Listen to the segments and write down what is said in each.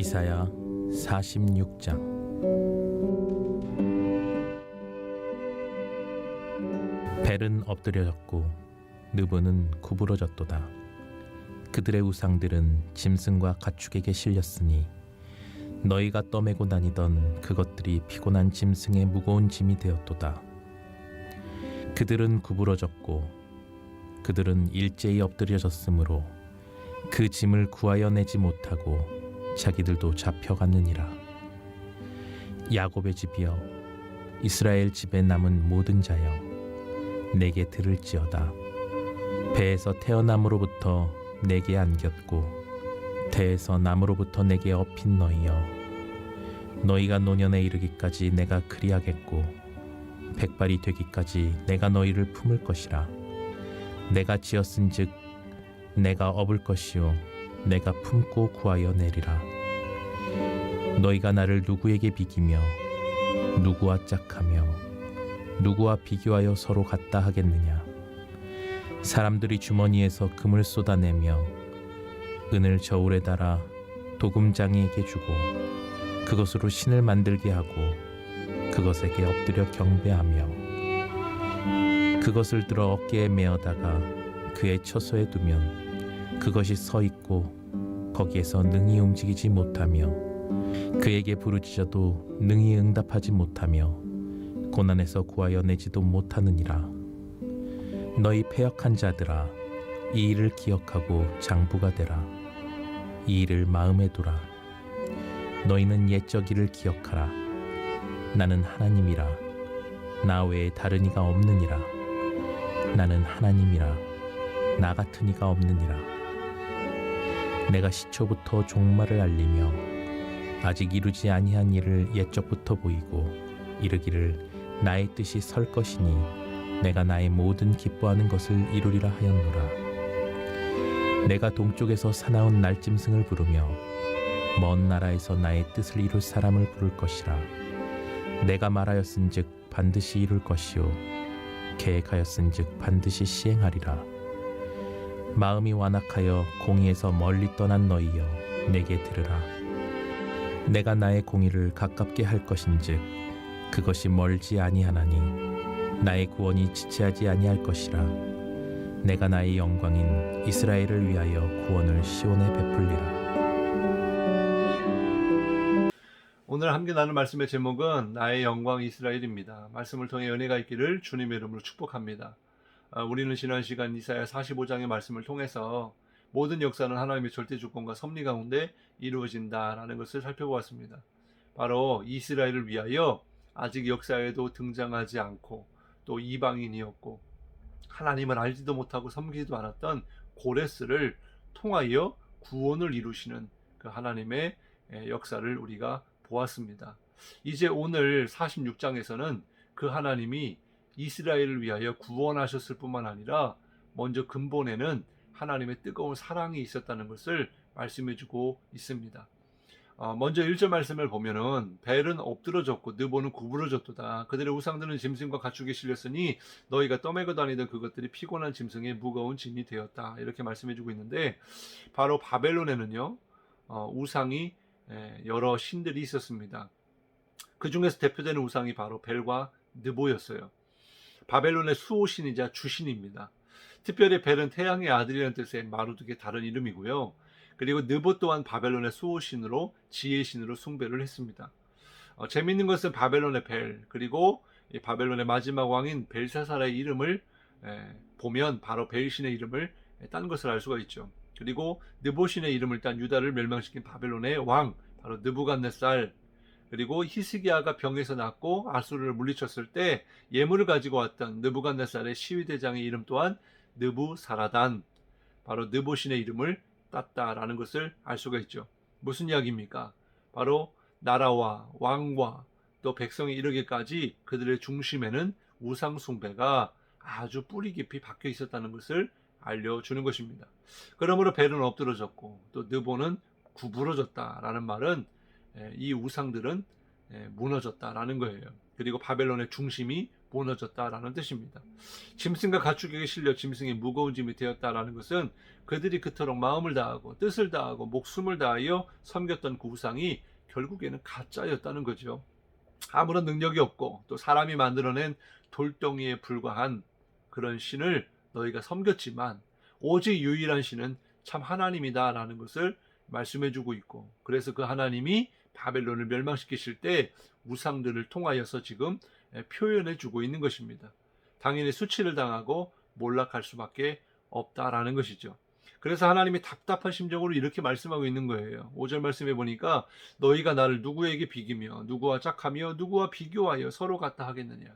이사야 46장. 벨은 엎드려졌고 느보는 구부러졌도다. 그들의 우상들은 짐승과 가축에게 실렸으니 너희가 떠매고 다니던 그것들이 피곤한 짐승의 무거운 짐이 되었도다. 그들은 구부러졌고 그들은 일제히 엎드려졌으므로 그 짐을 구하여 내지 못하고 자기들도 잡혀갔느니라. 야곱의 집이여, 이스라엘 집에 남은 모든 자여, 내게 들을지어다. 배에서 태어남으로부터 내게 안겼고 태에서 남으로부터 내게 업힌 너희여, 너희가 노년에 이르기까지 내가 그리하겠고 백발이 되기까지 내가 너희를 품을 것이라. 내가 지었은즉 내가 업을 것이요 내가 품고 구하여 내리라. 너희가 나를 누구에게 비기며 누구와 짝하며 누구와 비교하여 서로 같다 하겠느냐. 사람들이 주머니에서 금을 쏟아내며 은을 저울에 달아 도금장이에게 주고 그것으로 신을 만들게 하고 그것에게 엎드려 경배하며 그것을 들어 어깨에 메어다가 그의 처소에 두면 그것이 서 있고 거기에서 능히 움직이지 못하며 그에게 부르짖어도 능히 응답하지 못하며 고난에서 구하여 내지도 못하느니라. 너희 패역한 자들아, 이 일을 기억하고 장부가 되라. 이 일을 마음에 두라. 너희는 옛적 일을 기억하라. 나는 하나님이라. 나 외에 다른 이가 없느니라. 나는 하나님이라. 나 같은 이가 없느니라. 내가 시초부터 종말을 알리며 아직 이루지 아니한 일을 옛적부터 보이고 이르기를 나의 뜻이 설 것이니 내가 나의 모든 기뻐하는 것을 이루리라 하였노라. 내가 동쪽에서 사나운 날짐승을 부르며 먼 나라에서 나의 뜻을 이룰 사람을 부를 것이라. 내가 말하였은즉 반드시 이룰 것이요 계획하였은즉 반드시 시행하리라. 마음이 완악하여 공의에서 멀리 떠난 너희여, 내게 들으라. 내가 나의 공의를 가깝게 할 것인즉 그것이 멀지 아니하나니 나의 구원이 지체하지 아니할 것이라. 내가 나의 영광인 이스라엘을 위하여 구원을 시온에 베풀리라. 오늘 함께 나눌 말씀의 제목은 나의 영광 이스라엘입니다. 말씀을 통해 은혜가 있기를 주님의 이름으로 축복합니다. 우리는 지난 시간 이사야 45장의 말씀을 통해서 모든 역사는 하나님의 절대 주권과 섭리 가운데 이루어진다라는 것을 살펴보았습니다. 바로 이스라엘을 위하여 아직 역사에도 등장하지 않고 또 이방인이었고 하나님을 알지도 못하고 섬기지도 않았던 고레스를 통하여 구원을 이루시는 그 하나님의 역사를 우리가 보았습니다. 이제 오늘 46장에서는 그 하나님이 이스라엘을 위하여 구원하셨을 뿐만 아니라 먼저 근본에는 하나님의 뜨거운 사랑이 있었다는 것을 말씀해주고 있습니다. 먼저 1절 말씀을 보면은 벨은 엎드러졌고 느보는 구부러졌도다. 그들의 우상들은 짐승과 가축에 실렸으니 너희가 떠매고 다니던 그것들이 피곤한 짐승의 무거운 짐이 되었다. 이렇게 말씀해주고 있는데 바로 바벨론에는요 우상이 여러 신들이 있었습니다. 그 중에서 대표되는 우상이 바로 벨과 느보였어요. 바벨론의 수호신이자 주신입니다. 특별히 벨은 태양의 아들이라는 뜻의 마루드의 다른 이름이고요. 그리고 느보 또한 바벨론의 수호신으로 지혜의 신으로 숭배를 했습니다. 재미있는 것은 바벨론의 벨 그리고 이 바벨론의 마지막 왕인 벨사살의 이름을 보면 바로 벨신의 이름을 딴 것을 알 수가 있죠. 그리고 느보신의 이름을 딴 유다를 멸망시킨 바벨론의 왕 바로 느부갓네살, 그리고 히스기야가 병에서 낫고 아수르를 물리쳤을 때 예물을 가지고 왔던 느부갓네살의 시위대장의 이름 또한 느부사라단, 바로 느보신의 이름을 땄다라는 것을 알 수가 있죠. 무슨 이야기입니까? 바로 나라와 왕과 또 백성이 이르기까지 그들의 중심에는 우상 숭배가 아주 뿌리 깊이 박혀 있었다는 것을 알려주는 것입니다. 그러므로 벨은 엎드러졌고 또 느보는 구부러졌다라는 말은 이 우상들은 무너졌다라는 거예요. 그리고 바벨론의 중심이 무너졌다라는 뜻입니다. 짐승과 가축에게 실려 짐승이 무거운 짐이 되었다라는 것은 그들이 그토록 마음을 다하고 뜻을 다하고 목숨을 다하여 섬겼던 그 우상이 결국에는 가짜였다는 거죠. 아무런 능력이 없고 또 사람이 만들어낸 돌덩이에 불과한 그런 신을 너희가 섬겼지만 오직 유일한 신은 참 하나님이다라는 것을 말씀해주고 있고, 그래서 그 하나님이 바벨론을 멸망시키실 때 우상들을 통하여서 지금 표현해주고 있는 것입니다. 당연히 수치를 당하고 몰락할 수밖에 없다라는 것이죠. 그래서 하나님이 답답한 심정으로 이렇게 말씀하고 있는 거예요. 5절 말씀해 보니까 너희가 나를 누구에게 비기며 누구와 짝하며 누구와 비교하여 서로 같다 하겠느냐.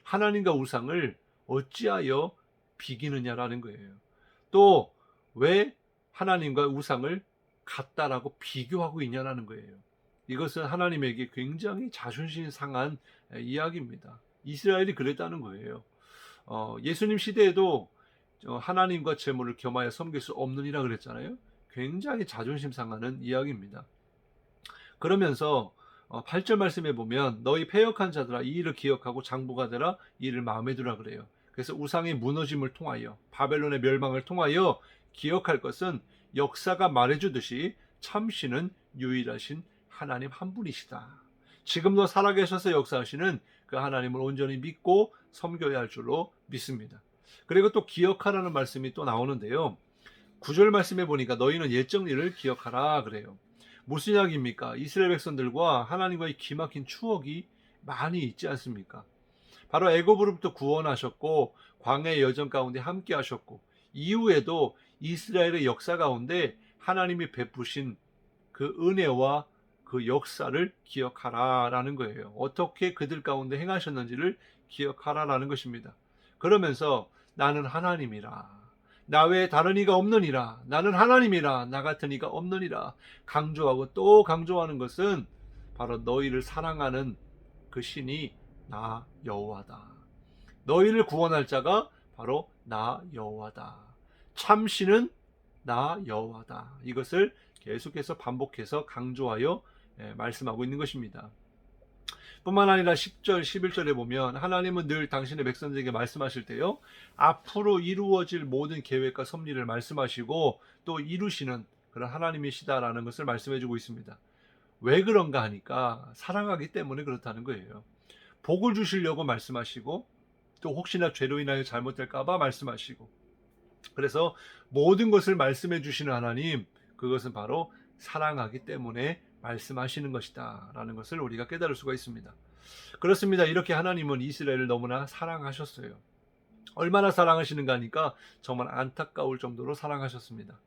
하나님과 우상을 어찌하여 비기느냐라는 거예요. 또 왜 하나님과 우상을 같다라고 비교하고 있냐라는 거예요. 이것은 하나님에게 굉장히 자존심 상한 이야기입니다. 이스라엘이 그랬다는 거예요. 예수님 시대에도 하나님과 재물을 겸하여 섬길 수 없느니라 그랬잖아요. 굉장히 자존심 상하는 이야기입니다. 그러면서 8절 말씀에 보면 너희 패역한 자들아 이 일을 기억하고 장부가 되라 이 일을 마음에 두라 그래요. 그래서 우상의 무너짐을 통하여 바벨론의 멸망을 통하여 기억할 것은 역사가 말해주듯이 참신은 유일하신 하나님 한 분이시다. 지금도 살아계셔서 역사하시는 그 하나님을 온전히 믿고 섬겨야 할 줄로 믿습니다. 그리고 또 기억하라는 말씀이 또 나오는데요. 9절 말씀에 보니까 너희는 옛적 일을 기억하라 그래요. 무슨 이야기입니까? 이스라엘 백성들과 하나님과의 기막힌 추억이 많이 있지 않습니까? 바로 애굽으로부터 구원하셨고 광야의 여정 가운데 함께 하셨고 이후에도 이스라엘의 역사 가운데 하나님이 베푸신 그 은혜와 그 역사를 기억하라라는 거예요. 어떻게 그들 가운데 행하셨는지를 기억하라라는 것입니다. 그러면서 나는 하나님이라, 나 외에 다른 이가 없느니라, 나는 하나님이라, 나 같은 이가 없느니라 강조하고 또 강조하는 것은 바로 너희를 사랑하는 그 신이 나 여호와다. 너희를 구원할 자가 바로 나 여호와다. 참신은 나 여호와다. 이것을 계속해서 반복해서 강조하여 말씀하고 있는 것입니다. 뿐만 아니라 10절, 11절에 보면 하나님은 늘 당신의 백성들에게 말씀하실 때요, 앞으로 이루어질 모든 계획과 섭리를 말씀하시고 또 이루시는 그런 하나님이시다라는 것을 말씀해주고 있습니다. 왜 그런가 하니까 사랑하기 때문에 그렇다는 거예요. 복을 주시려고 말씀하시고 또 혹시나 죄로 인하여 잘못될까봐 말씀하시고, 그래서 모든 것을 말씀해 주시는 하나님, 그것은 바로 사랑하기 때문에 말씀하시는 것이다 라는 것을 우리가 깨달을 수가 있습니다. 그렇습니다. 이렇게 하나님은 이스라엘을 너무나 사랑하셨어요. 얼마나 사랑하시는가 하니까 정말 안타까울 정도로 사랑하셨습니다.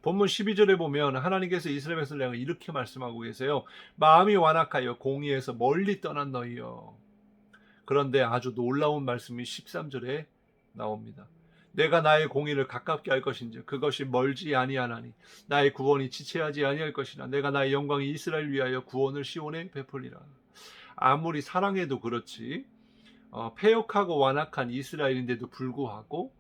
본문 12절에 보면 하나님께서 이스라엘 백성을 향해 이렇게 말씀하고 계세요. 마음이 완악하여 공의에서 멀리 떠난 너희여. 그런데 아주 놀라운 말씀이 13절에 나옵니다. 내가 나의 공의를 가깝게 할 것인지 그것이 멀지 아니하나니 나의 구원이 지체하지 아니할 것이라. 내가 나의 영광이 이스라엘 위하여 구원을 시온에 베풀리라. 아무리 사랑해도 그렇지 패역하고 완악한 이스라엘인데도 불구하고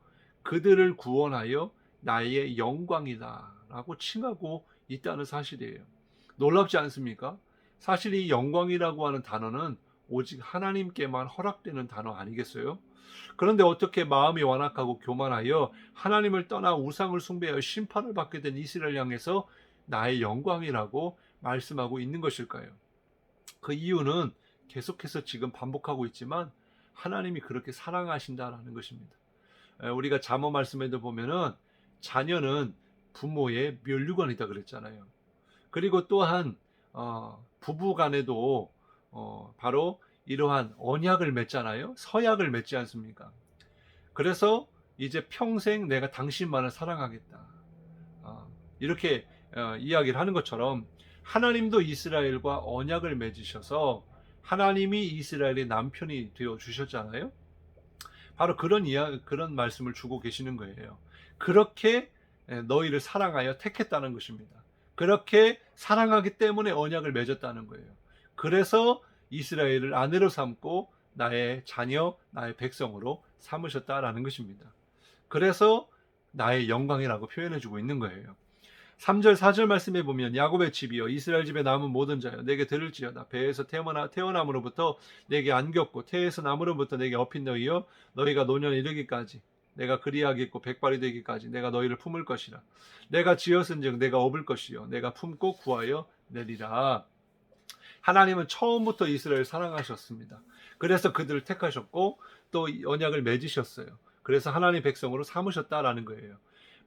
그들을 구원하여 나의 영광이다 라고 칭하고 있다는 사실이에요. 놀랍지 않습니까? 사실 이 영광이라고 하는 단어는 오직 하나님께만 허락되는 단어 아니겠어요? 그런데 어떻게 마음이 완악하고 교만하여 하나님을 떠나 우상을 숭배하여 심판을 받게 된 이스라엘 향해서 나의 영광이라고 말씀하고 있는 것일까요? 그 이유는 계속해서 지금 반복하고 있지만 하나님이 그렇게 사랑하신다라는 것입니다. 우리가 잠언 말씀에도 보면은 자녀는 부모의 면류관이다 그랬잖아요. 그리고 또한 부부 간에도 바로 이러한 언약을 맺잖아요. 서약을 맺지 않습니까? 그래서 이제 평생 내가 당신만을 사랑하겠다. 이렇게 이야기를 하는 것처럼 하나님도 이스라엘과 언약을 맺으셔서 하나님이 이스라엘의 남편이 되어 주셨잖아요. 바로 그런 말씀을 주고 계시는 거예요. 그렇게 너희를 사랑하여 택했다는 것입니다. 그렇게 사랑하기 때문에 언약을 맺었다는 거예요. 그래서 이스라엘을 아내로 삼고 나의 자녀, 나의 백성으로 삼으셨다라는 것입니다. 그래서 나의 영광이라고 표현해주고 있는 거예요. 3절 4절 말씀에 보면 야곱의 집이여 이스라엘 집에 남은 모든 자여 내게 들을지어다. 배에서 태어남으로부터 내게 안겼고 태에서 남으로부터 내게 업힌 너희여 너희가 노년에 이르기까지 내가 그리하겠고 백발이 되기까지 내가 너희를 품을 것이라. 내가 지었은즉 내가 업을 것이요 내가 품고 구하여 내리라. 하나님은 처음부터 이스라엘을 사랑하셨습니다. 그래서 그들을 택하셨고 또 언약을 맺으셨어요. 그래서 하나님 백성으로 삼으셨다라는 거예요.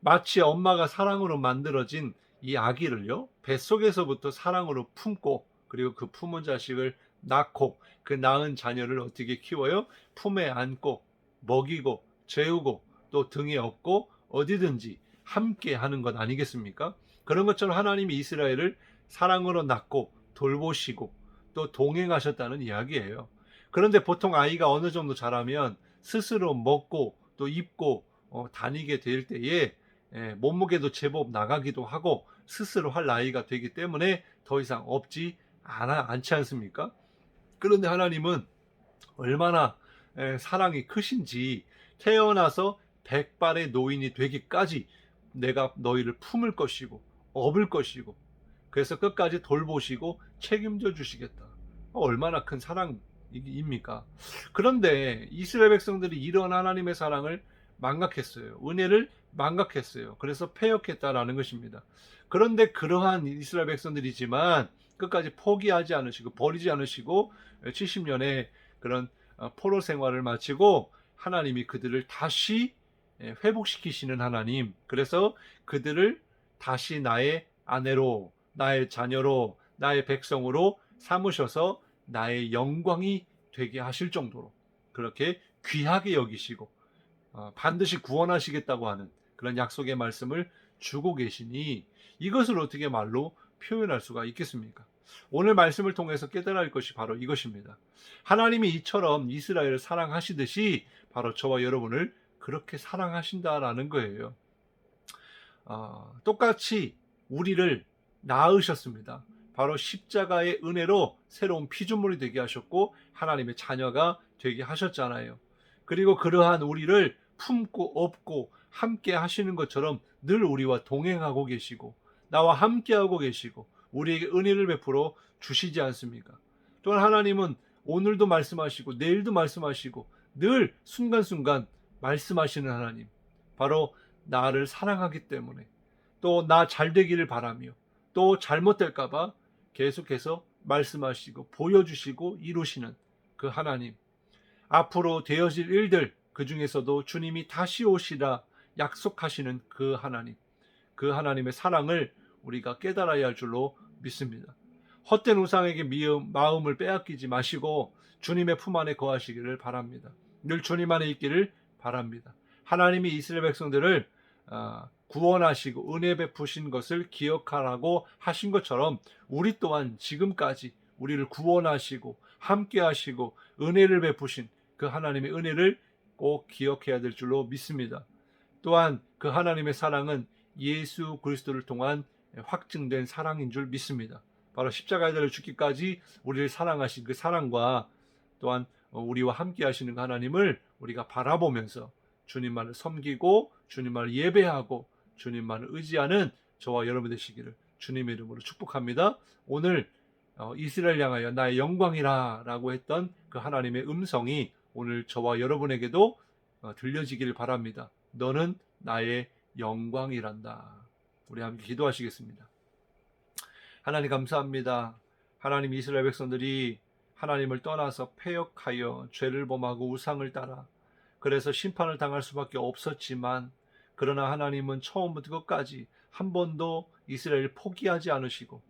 마치 엄마가 사랑으로 만들어진 이 아기를요, 뱃속에서부터 사랑으로 품고 그리고 그 품은 자식을 낳고 그 낳은 자녀를 어떻게 키워요? 품에 안고 먹이고 재우고 또 등에 업고 어디든지 함께 하는 것 아니겠습니까? 그런 것처럼 하나님이 이스라엘을 사랑으로 낳고 돌보시고 또 동행하셨다는 이야기예요. 그런데 보통 아이가 어느 정도 자라면 스스로 먹고 또 입고 다니게 될 때에 몸무게도 제법 나가기도 하고 스스로 할 나이가 되기 때문에 더 이상 없지 않지 않습니까? 그런데 하나님은 얼마나 사랑이 크신지 태어나서 백발의 노인이 되기까지 내가 너희를 품을 것이고 업을 것이고 그래서 끝까지 돌보시고 책임져 주시겠다. 얼마나 큰 사랑입니까? 그런데 이스라엘 백성들이 이런 하나님의 사랑을 망각했어요. 은혜를 망각했어요. 그래서 패역했다라는 것입니다. 그런데 그러한 이스라엘 백성들이지만 끝까지 포기하지 않으시고 버리지 않으시고 70년의 그런 포로 생활을 마치고 하나님이 그들을 다시 회복시키시는 하나님. 그래서 그들을 다시 나의 아내로, 나의 자녀로, 나의 백성으로 삼으셔서 나의 영광이 되게 하실 정도로 그렇게 귀하게 여기시고 반드시 구원하시겠다고 하는 그런 약속의 말씀을 주고 계시니 이것을 어떻게 말로 표현할 수가 있겠습니까? 오늘 말씀을 통해서 깨달아야 할 것이 바로 이것입니다. 하나님이 이처럼 이스라엘을 사랑하시듯이 바로 저와 여러분을 그렇게 사랑하신다라는 거예요. 똑같이 우리를 낳으셨습니다. 바로 십자가의 은혜로 새로운 피조물이 되게 하셨고 하나님의 자녀가 되게 하셨잖아요. 그리고 그러한 우리를 품고 업고 함께 하시는 것처럼 늘 우리와 동행하고 계시고 나와 함께하고 계시고 우리에게 은혜를 베풀어 주시지 않습니까? 또한 하나님은 오늘도 말씀하시고 내일도 말씀하시고 늘 순간순간 말씀하시는 하나님, 바로 나를 사랑하기 때문에 또 나 잘되기를 바라며 또 잘못될까 봐 계속해서 말씀하시고 보여주시고 이루시는 그 하나님, 앞으로 되어질 일들 그 중에서도 주님이 다시 오시라 약속하시는 그 하나님, 그 하나님의 사랑을 우리가 깨달아야 할 줄로 믿습니다. 헛된 우상에게 마음을 빼앗기지 마시고 주님의 품 안에 거하시기를 바랍니다. 늘 주님 안에 있기를 바랍니다. 하나님이 이스라엘 백성들을 구원하시고 은혜 베푸신 것을 기억하라고 하신 것처럼 우리 또한 지금까지 우리를 구원하시고 함께 하시고 은혜를 베푸신 그 하나님의 은혜를 꼭 기억해야 될 줄로 믿습니다. 또한 그 하나님의 사랑은 예수 그리스도를 통한 확증된 사랑인 줄 믿습니다. 바로 십자가에 달려 죽기까지 우리를 사랑하신 그 사랑과 또한 우리와 함께 하시는 그 하나님을 우리가 바라보면서 주님만을 섬기고 주님만을 예배하고 주님만을 의지하는 저와 여러분 되시기를 주님의 이름으로 축복합니다. 오늘 이스라엘 향하여 나의 영광이라 라고 했던 그 하나님의 음성이 오늘 저와 여러분에게도 들려지기를 바랍니다. 너는 나의 영광이란다. 우리 함께 기도하시겠습니다. 하나님 감사합니다. 하나님 이스라엘 백성들이 하나님을 떠나서 패역하여 죄를 범하고 우상을 따라 그래서 심판을 당할 수밖에 없었지만 그러나 하나님은 처음부터 끝까지 한 번도 이스라엘을 포기하지 않으시고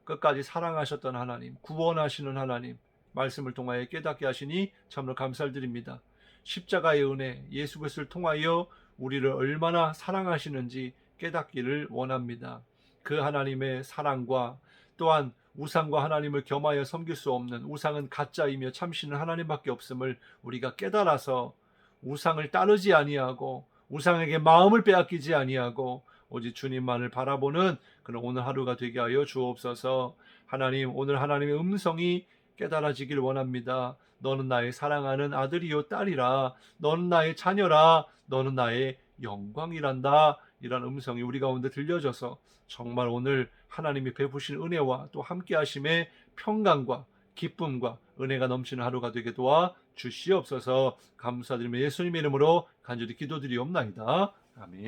끝까지 사랑하셨던 하나님, 구원하시는 하나님 말씀을 통하여 깨닫게 하시니 참으로 감사를 드립니다. 십자가의 은혜, 예수 그리스도를 통하여 우리를 얼마나 사랑하시는지 깨닫기를 원합니다. 그 하나님의 사랑과 또한 우상과 하나님을 겸하여 섬길 수 없는 우상은 가짜이며 참신은 하나님밖에 없음을 우리가 깨달아서 우상을 따르지 아니하고 우상에게 마음을 빼앗기지 아니하고 오직 주님만을 바라보는 그런 오늘 하루가 되게 하여 주옵소서. 하나님, 오늘 하나님의 음성이 깨달아지길 원합니다. 너는 나의 사랑하는 아들이요 딸이라. 너는 나의 자녀라. 너는 나의 영광이란다. 이런 음성이 우리 가운데 들려져서 정말 오늘 하나님이 베푸신 은혜와 또 함께하심의 평강과 기쁨과 은혜가 넘치는 하루가 되게 도와 주시옵소서. 감사드리며 예수님의 이름으로 간절히 기도드리옵나이다. 아멘.